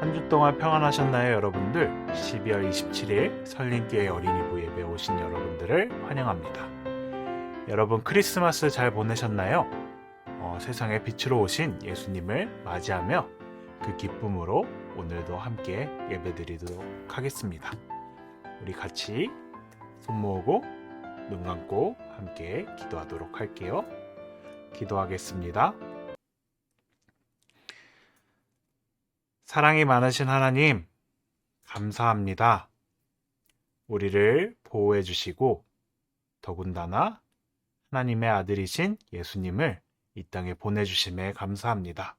한 주 동안 평안하셨나요, 여러분들? 12월 27일 설린교회 어린이부 예배 오신 여러분들을 환영합니다. 여러분 크리스마스 잘 보내셨나요? 세상의 빛으로 오신 예수님을 맞이하며 그 기쁨으로 오늘도 함께 예배드리도록 하겠습니다. 우리 같이 손 모으고 눈 감고 함께 기도하도록 할게요. 기도하겠습니다. 사랑이 많으신 하나님, 감사합니다. 우리를 보호해 주시고 더군다나 하나님의 아들이신 예수님을 이 땅에 보내주심에 감사합니다.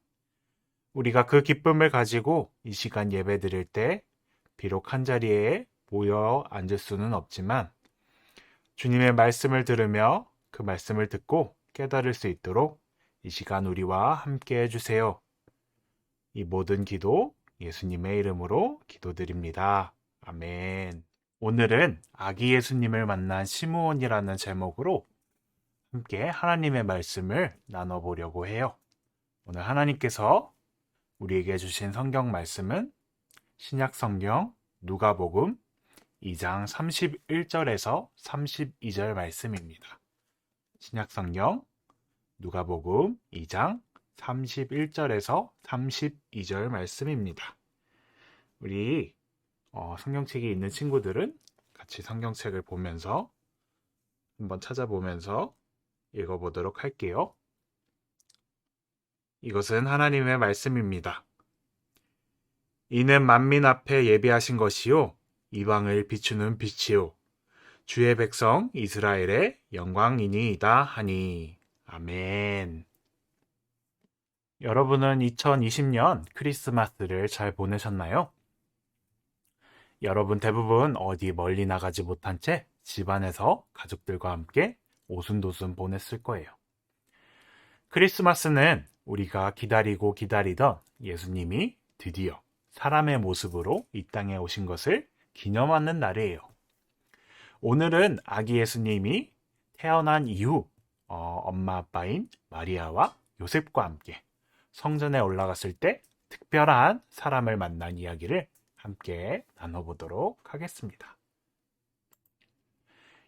우리가 그 기쁨을 가지고 이 시간 예배 드릴 때 비록 한자리에 모여 앉을 수는 없지만 주님의 말씀을 들으며 그 말씀을 듣고 깨달을 수 있도록 이 시간 우리와 함께 해주세요. 이 모든 기도 예수님의 이름으로 기도드립니다. 아멘. 오늘은 아기 예수님을 만난 시므온이라는 제목으로 함께 하나님의 말씀을 나눠보려고 해요. 오늘 하나님께서 우리에게 주신 성경 말씀은 신약 성경 누가복음 2장 31절에서 32절 말씀입니다. 신약 성경 누가복음 2장 31절에서 32절 말씀입니다. 우리 성경책이 있는 친구들은 같이 성경책을 보면서 한번 찾아보면서 읽어보도록 할게요. 이것은 하나님의 말씀입니다. 이는 만민 앞에 예비하신 것이요 이방을 비추는 빛이요 주의 백성 이스라엘의 영광이니이다 하니. 아멘. 여러분은 2020년 크리스마스를 잘 보내셨나요? 여러분 대부분 어디 멀리 나가지 못한 채 집안에서 가족들과 함께 오순도순 보냈을 거예요. 크리스마스는 우리가 기다리고 기다리던 예수님이 드디어 사람의 모습으로 이 땅에 오신 것을 기념하는 날이에요. 오늘은 아기 예수님이 태어난 이후 엄마 아빠인 마리아와 요셉과 함께 성전에 올라갔을 때 특별한 사람을 만난 이야기를 함께 나눠보도록 하겠습니다.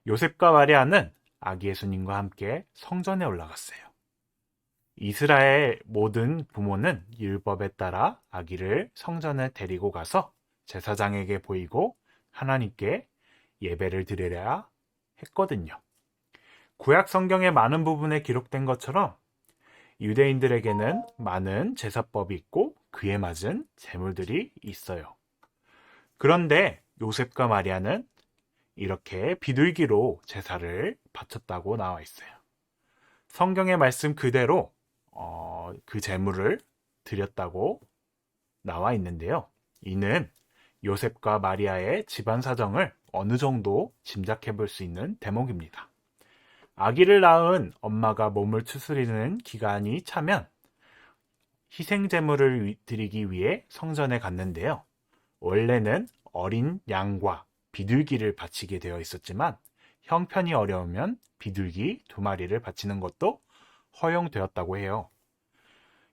요셉과 마리아는 아기 예수님과 함께 성전에 올라갔어요. 이스라엘 모든 부모는 율법에 따라 아기를 성전에 데리고 가서 제사장에게 보이고 하나님께 예배를 드려야 했거든요. 구약 성경의 많은 부분에 기록된 것처럼 유대인들에게는 많은 제사법이 있고 그에 맞은 제물들이 있어요. 그런데 요셉과 마리아는 이렇게 비둘기로 제사를 바쳤다고 나와 있어요. 성경의 말씀 그대로 그 제물을 드렸다고 나와 있는데요. 이는 요셉과 마리아의 집안 사정을 어느 정도 짐작해 볼 수 있는 대목입니다. 아기를 낳은 엄마가 몸을 추스리는 기간이 차면 희생 제물을 드리기 위해 성전에 갔는데요. 원래는 어린 양과 비둘기를 바치게 되어 있었지만 형편이 어려우면 비둘기 2마리를 바치는 것도 허용되었다고 해요.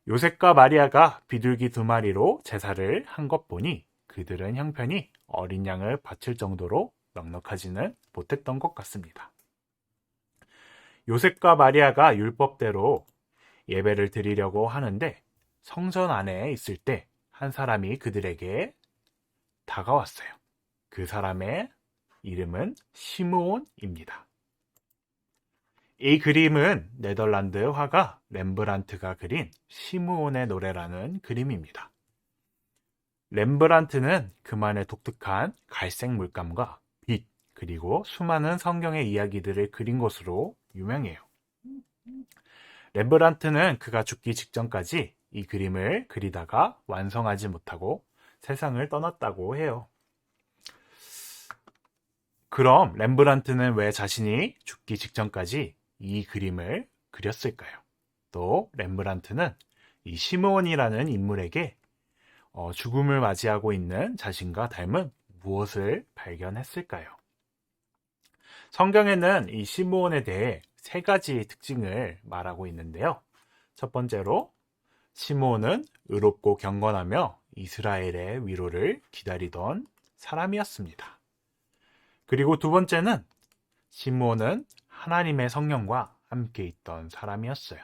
요셉과 마리아가 비둘기 2마리로 제사를 한 것 보니 그들은 형편이 어린 양을 바칠 정도로 넉넉하지는 못했던 것 같습니다. 요셉과 마리아가 율법대로 예배를 드리려고 하는데 성전 안에 있을 때 한 사람이 그들에게 다가왔어요. 그 사람의 이름은 시므온입니다. 이 그림은 네덜란드 화가 렘브란트가 그린 시므온의 노래라는 그림입니다. 렘브란트는 그만의 독특한 갈색 물감과 빛, 그리고 수많은 성경의 이야기들을 그린 것으로 유명해요. 렘브란트는 그가 죽기 직전까지 이 그림을 그리다가 완성하지 못하고 세상을 떠났다고 해요. 그럼 렘브란트는 왜 자신이 죽기 직전까지 이 그림을 그렸을까요? 또 렘브란트는 이 시므온이라는 인물에게 죽음을 맞이하고 있는 자신과 닮은 무엇을 발견했을까요? 성경에는 이 시므온에 대해 3가지 특징을 말하고 있는데요. 첫 번째로 시므온은 의롭고 경건하며 이스라엘의 위로를 기다리던 사람이었습니다. 그리고 두 번째는 시므온은 하나님의 성령과 함께 있던 사람이었어요.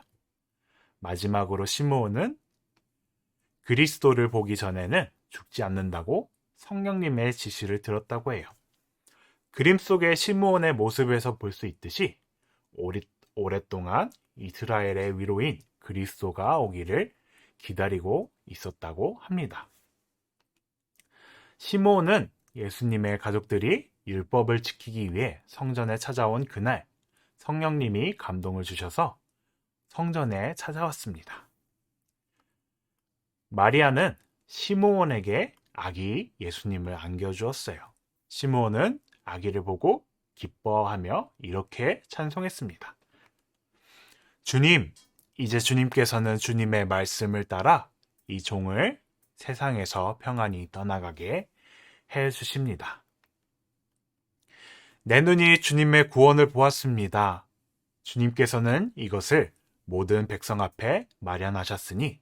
마지막으로 시므온은 그리스도를 보기 전에는 죽지 않는다고 성령님의 지시를 들었다고 해요. 그림 속의 시므온의 모습에서 볼 수 있듯이 오랫동안 이스라엘의 위로인 그리스도가 오기를 기다리고 있었다고 합니다. 시므온은 예수님의 가족들이 율법을 지키기 위해 성전에 찾아온 그날 성령님이 감동을 주셔서 성전에 찾아왔습니다. 마리아는 시므온에게 아기 예수님을 안겨주었어요. 시므온은 아기를 보고 기뻐하며 이렇게 찬송했습니다. 주님, 이제 주님께서는 주님의 말씀을 따라 이 종을 세상에서 평안히 떠나가게 해 주십니다. 내 눈이 주님의 구원을 보았습니다. 주님께서는 이것을 모든 백성 앞에 마련하셨으니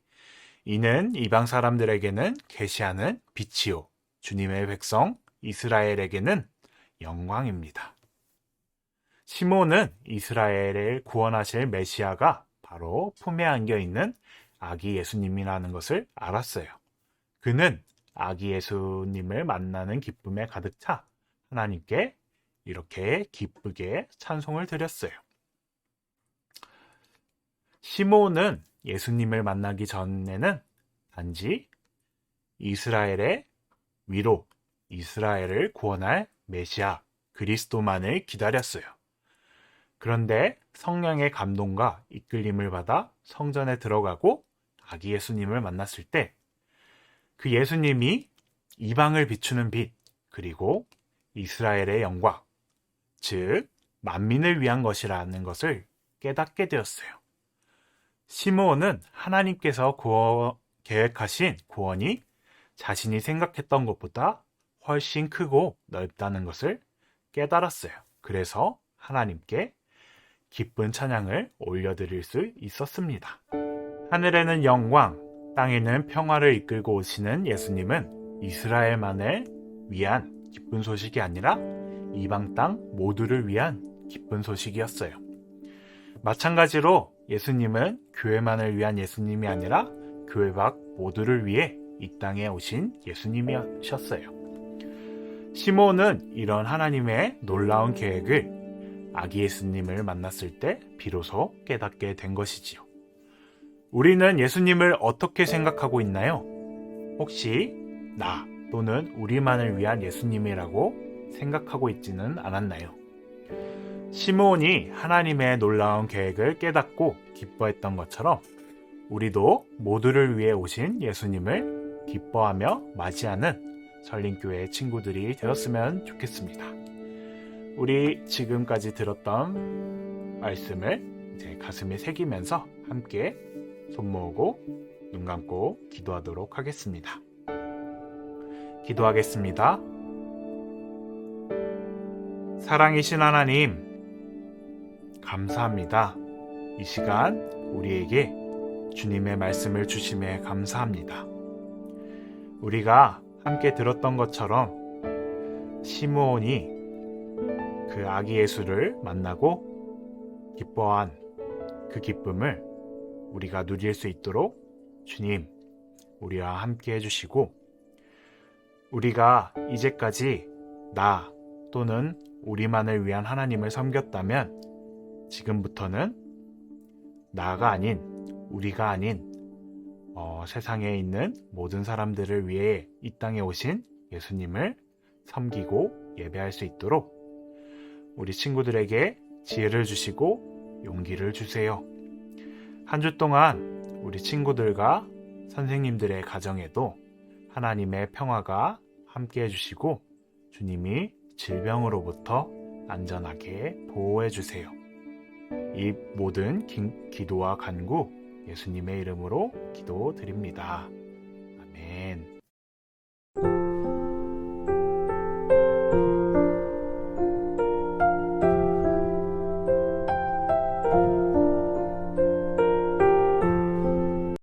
이는 이방 사람들에게는 계시하는 빛이요 주님의 백성 이스라엘에게는 영광입니다. 시므온은 이스라엘을 구원하실 메시아가 바로 품에 안겨 있는 아기 예수님이라는 것을 알았어요. 그는 아기 예수님을 만나는 기쁨에 가득 차 하나님께 이렇게 기쁘게 찬송을 드렸어요. 시므온은 예수님을 만나기 전에는 단지 이스라엘의 위로, 이스라엘을 구원할 메시아 그리스도만을 기다렸어요. 그런데 성령의 감동과 이끌림을 받아 성전에 들어가고 아기 예수님을 만났을 때 그 예수님이 이방을 비추는 빛, 그리고 이스라엘의 영광, 즉 만민을 위한 것이라는 것을 깨닫게 되었어요. 시므온은 하나님께서 계획하신 구원이 자신이 생각했던 것보다 훨씬 크고 넓다는 것을 깨달았어요. 그래서 하나님께 기쁜 찬양을 올려드릴 수 있었습니다. 하늘에는 영광, 땅에는 평화를 이끌고 오시는 예수님은 이스라엘만을 위한 기쁜 소식이 아니라 이방 땅 모두를 위한 기쁜 소식이었어요. 마찬가지로 예수님은 교회만을 위한 예수님이 아니라 교회 밖 모두를 위해 이 땅에 오신 예수님이셨어요. 시므온은 이런 하나님의 놀라운 계획을 아기 예수님을 만났을 때 비로소 깨닫게 된 것이지요. 우리는 예수님을 어떻게 생각하고 있나요? 혹시 나 또는 우리만을 위한 예수님이라고 생각하고 있지는 않았나요? 시므온이 하나님의 놀라운 계획을 깨닫고 기뻐했던 것처럼 우리도 모두를 위해 오신 예수님을 기뻐하며 맞이하는 설린교회 친구들이 되었으면 좋겠습니다. 우리 지금까지 들었던 말씀을 이제 가슴에 새기면서 함께 손 모으고 눈 감고 기도하도록 하겠습니다. 기도하겠습니다. 사랑이신 하나님, 감사합니다. 이 시간 우리에게 주님의 말씀을 주심에 감사합니다. 우리가 함께 들었던 것처럼 시므온이 그 아기 예수를 만나고 기뻐한 그 기쁨을 우리가 누릴 수 있도록 주님, 우리와 함께 해주시고 우리가 이제까지 나 또는 우리만을 위한 하나님을 섬겼다면 지금부터는 나가 아닌 우리가 아닌 세상에 있는 모든 사람들을 위해 이 땅에 오신 예수님을 섬기고 예배할 수 있도록 우리 친구들에게 지혜를 주시고 용기를 주세요. 한 주 동안 우리 친구들과 선생님들의 가정에도 하나님의 평화가 함께 해주시고 주님이 질병으로부터 안전하게 보호해 주세요. 이 모든 기도와 간구 예수님의 이름으로 기도드립니다.